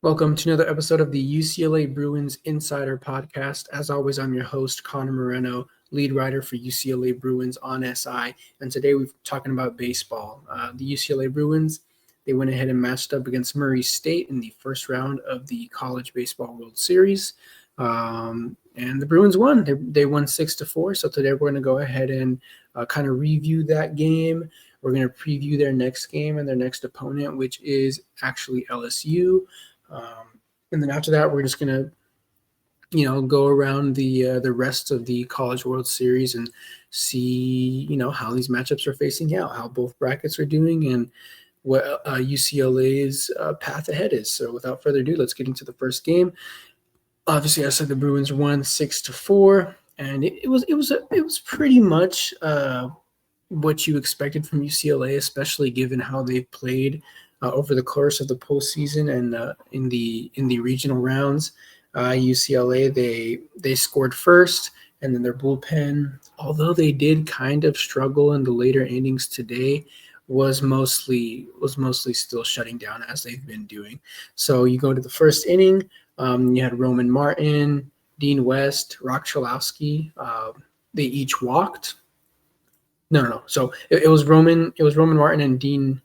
Welcome to another episode of the UCLA Bruins Insider Podcast. As always, I'm your host, Connor Moreno, lead writer for UCLA Bruins on SI. And today we're talking about baseball. The UCLA Bruins, they went ahead and matched up against Murray State in the first round of the College Baseball World Series. And the Bruins won. They won 6-4. So today we're going to go ahead and kind of review that game. We're going to preview their next game and their next opponent, which is actually LSU. And then after that, we're just gonna, go around the rest of the College World Series and see, how these matchups are facing out, how both brackets are doing, and what UCLA's path ahead is. So, without further ado, let's get into the first game. Obviously, I said the Bruins won 6-4, and it was pretty much what you expected from UCLA, especially given how they've played over the course of the postseason and in the regional rounds. UCLA they scored first, and then their bullpen, although they did kind of struggle in the later innings today, was mostly still shutting down as they've been doing. So you go to the first inning, you had Roman Martin, Dean West, Rock Chalowski. They each walked. No. So it was Roman Martin and Dean.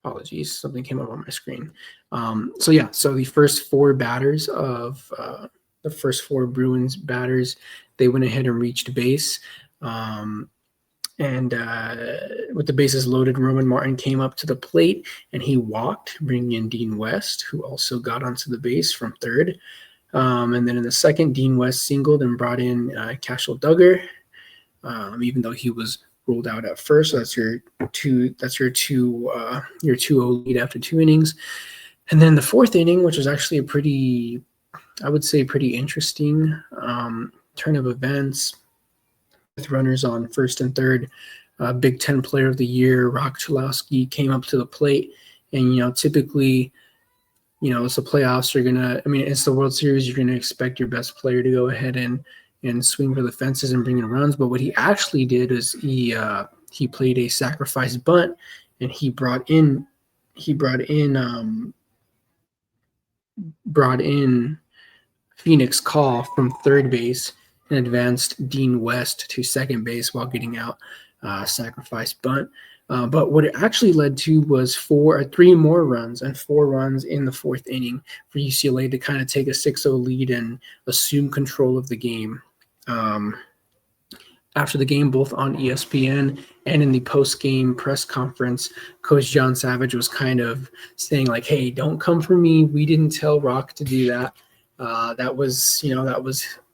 Apologies, something came up on my screen. So the first four batters of the first four Bruins batters, they went ahead and reached base. And with the bases loaded, Roman Martin came up to the plate and he walked, bringing in Dean West, who also got onto the base from third. And then in the second, Dean West singled and brought in Cashel Duggar, even though he was ruled out at first. So that's your 2-0 lead after 2 innings. And then the fourth inning, which was actually a pretty interesting turn of events, with runners on first and third. Big Ten Player of the Year, Rock Chalowski, came up to the plate. And typically, it's the playoffs. It's the World Series. You're gonna expect your best player to go ahead and swing for the fences and bring in runs. But what he actually did is he played a sacrifice bunt, and he brought in Phoenix Call from third base and advanced Dean West to second base while getting out sacrifice bunt. But what it actually led to was 3 more runs and 4 runs in the fourth inning for UCLA to kind of take a 6-0 lead and assume control of the game. After the game, both on ESPN and in the post-game press conference, Coach John Savage was kind of saying like, "Hey, don't come for me. We didn't tell Rock to do that. That was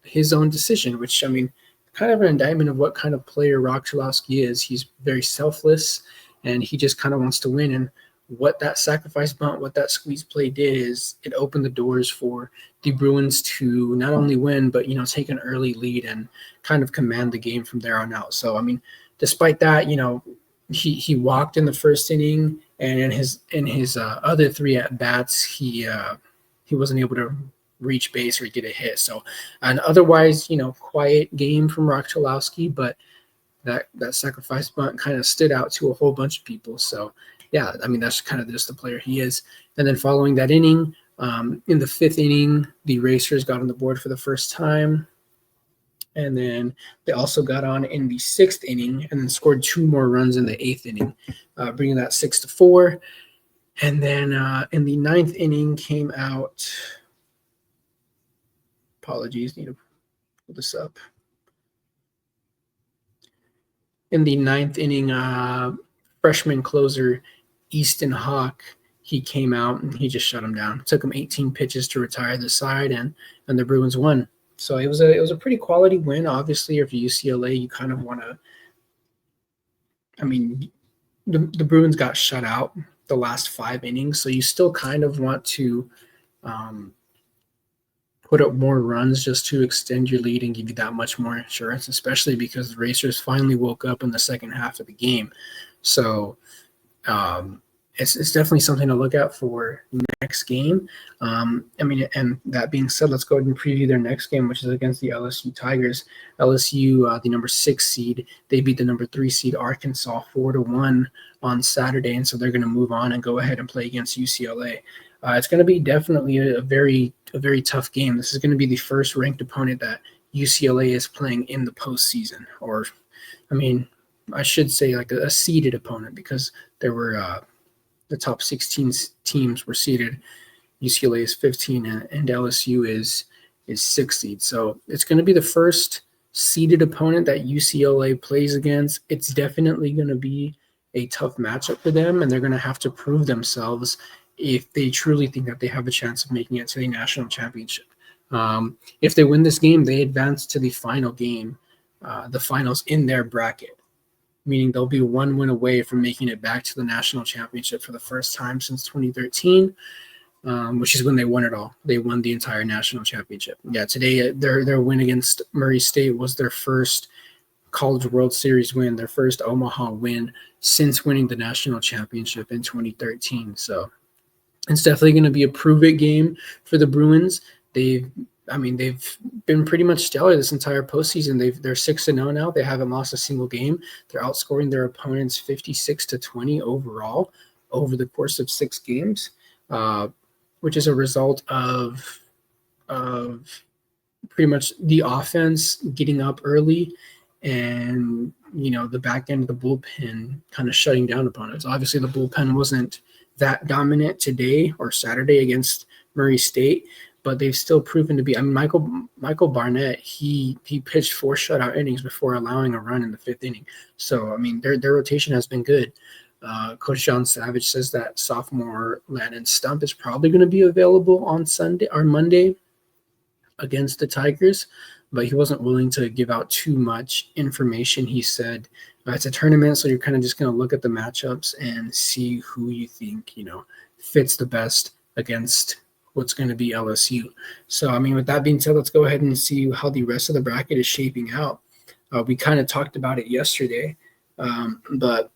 his own decision." Which, kind of an indictment of what kind of player Rock Chalowski is. He's very selfless, and he just kind of wants to win. And what that sacrifice bunt, what that squeeze play did is it opened the doors for the Bruins to not only win, but take an early lead and kind of command the game from there on out. So despite that, he walked in the first inning, and in his other 3 at bats, he wasn't able to reach base or get a hit. So an otherwise quiet game from Rock Chalowski, but that sacrifice bunt kind of stood out to a whole bunch of people. So yeah, that's kind of just the player he is. And then following that inning, in the 5th inning, the Racers got on the board for the first time. And then they also got on in the 6th inning and then scored 2 more runs in the 8th inning, bringing that 6-4. And then in the 9th inning came out, apologies, need to pull this up. In the 9th inning, freshman closer Easton Hawk, he came out and he just shut him down. It took him 18 pitches to retire the side, and the Bruins won. So it was a pretty quality win. Obviously, if you're UCLA, you kind of want to. The Bruins got shut out the last 5 innings, so you still kind of want to put up more runs just to extend your lead and give you that much more insurance, especially because the Racers finally woke up in the second half of the game. So it's definitely something to look at for next game. And that being said, let's go ahead and preview their next game, which is against the LSU Tigers. LSU, the number 6 seed, they beat the number 3 seed Arkansas 4-1 on Saturday, and so they're going to move on and go ahead and play against UCLA. It's going to be definitely a very tough game. This is going to be the first ranked opponent that UCLA is playing in the postseason, or I should say like a seeded opponent, because there were the top 16 teams were seeded. UCLA is 15 and LSU is 6 seed. So it's going to be the first seeded opponent that UCLA plays against. It's definitely going to be a tough matchup for them, and they're going to have to prove themselves if they truly think that they have a chance of making it to the national championship. If they win this game, they advance to the final game, the finals in their bracket, meaning they'll be 1 win away from making it back to the national championship for the first time since 2013, which is when they won it all. They won the entire national championship. Yeah, today their win against Murray State was their first College World Series win, their first Omaha win since winning the national championship in 2013. So it's definitely going to be a prove-it game for the Bruins. They've been pretty much stellar this entire postseason. They're 6-0 now. They haven't lost a single game. They're outscoring their opponents 56-20 overall over the course of 6 games, which is a result of pretty much the offense getting up early and the back end of the bullpen kind of shutting down opponents. Obviously, the bullpen wasn't that dominant today or Saturday against Murray State, but they've still proven to be. Michael Barnett, he pitched 4 shutout innings before allowing a run in the 5th inning. So their rotation has been good. Coach John Savage says that sophomore Landon Stump is probably going to be available on Sunday or Monday against the Tigers, but he wasn't willing to give out too much information. He said it's a tournament, so you're kind of just going to look at the matchups and see who you think fits the best against what's going to be LSU. So with that being said, let's go ahead and see how the rest of the bracket is shaping out. We kind of talked about it yesterday, but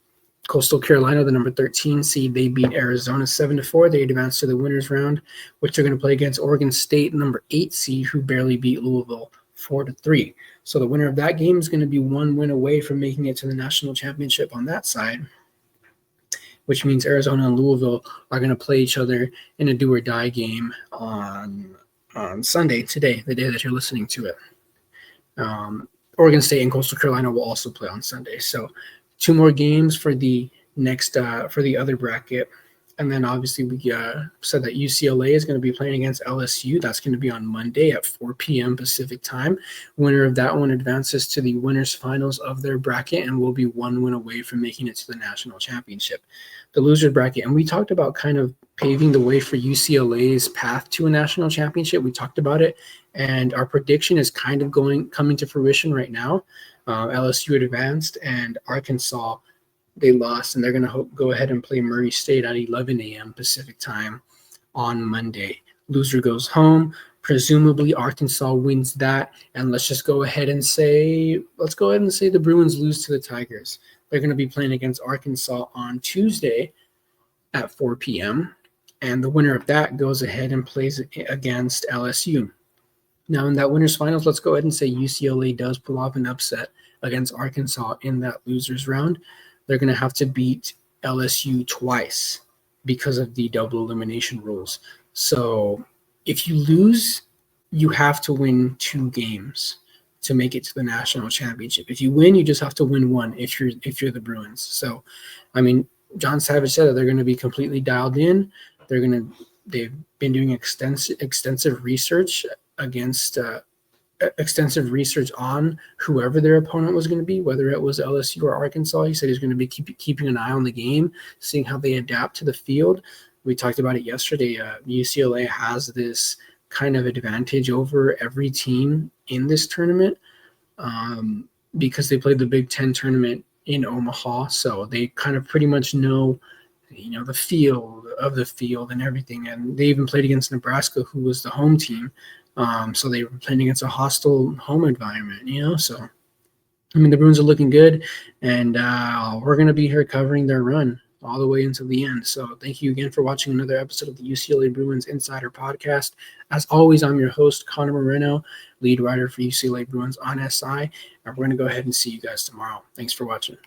Coastal Carolina, the number 13 seed, they beat Arizona 7-4. They advanced to the winners round, which they're going to play against Oregon State, number 8 seed, who barely beat Louisville 4-3. So the winner of that game is going to be 1 win away from making it to the national championship on that side, which means Arizona and Louisville are going to play each other in a do-or-die game on Sunday, today, the day that you're listening to it. Oregon State and Coastal Carolina will also play on Sunday. So 2 more games for the next for the other bracket. And then obviously we said that UCLA is going to be playing against LSU. That's going to be on Monday at 4 p.m. Pacific time. Winner of that one advances to the winners finals of their bracket and will be 1 win away from making it to the national championship. The loser bracket, and we talked about kind of paving the way for UCLA's path to a national championship. We talked about it, and our prediction is kind of coming to fruition right now. LSU advanced, and Arkansas, they lost, and they're going to go ahead and play Murray State at 11 a.m. Pacific time on Monday. Loser goes home. Presumably Arkansas wins that, and let's go ahead and say the Bruins lose to the Tigers. They're going to be playing against Arkansas on Tuesday at 4 p.m., and the winner of that goes ahead and plays against LSU. Now, in that winners finals, let's go ahead and say UCLA does pull off an upset against Arkansas in that losers round. They're going to have to beat LSU twice because of the double elimination rules. So if you lose, you have to win 2 games to make it to the national championship. If you win, you just have to win 1 if you're the Bruins. So, John Savage said that they're going to be completely dialed in. They've been doing extensive research on whoever their opponent was going to be, whether it was LSU or Arkansas. He said he's going to be keeping an eye on the game, seeing how they adapt to the field. We talked about it yesterday. UCLA has this kind of advantage over every team in this tournament because they played the Big Ten tournament in Omaha, so they kind of pretty much know the feel of the field and everything. And they even played against Nebraska, who was the home team. So they were playing against a hostile home environment, So, the Bruins are looking good, and we're going to be here covering their run all the way until the end. So thank you again for watching another episode of the UCLA Bruins Insider Podcast. As always, I'm your host, Connor Moreno, lead writer for UCLA Bruins on SI, and we're going to go ahead and see you guys tomorrow. Thanks for watching.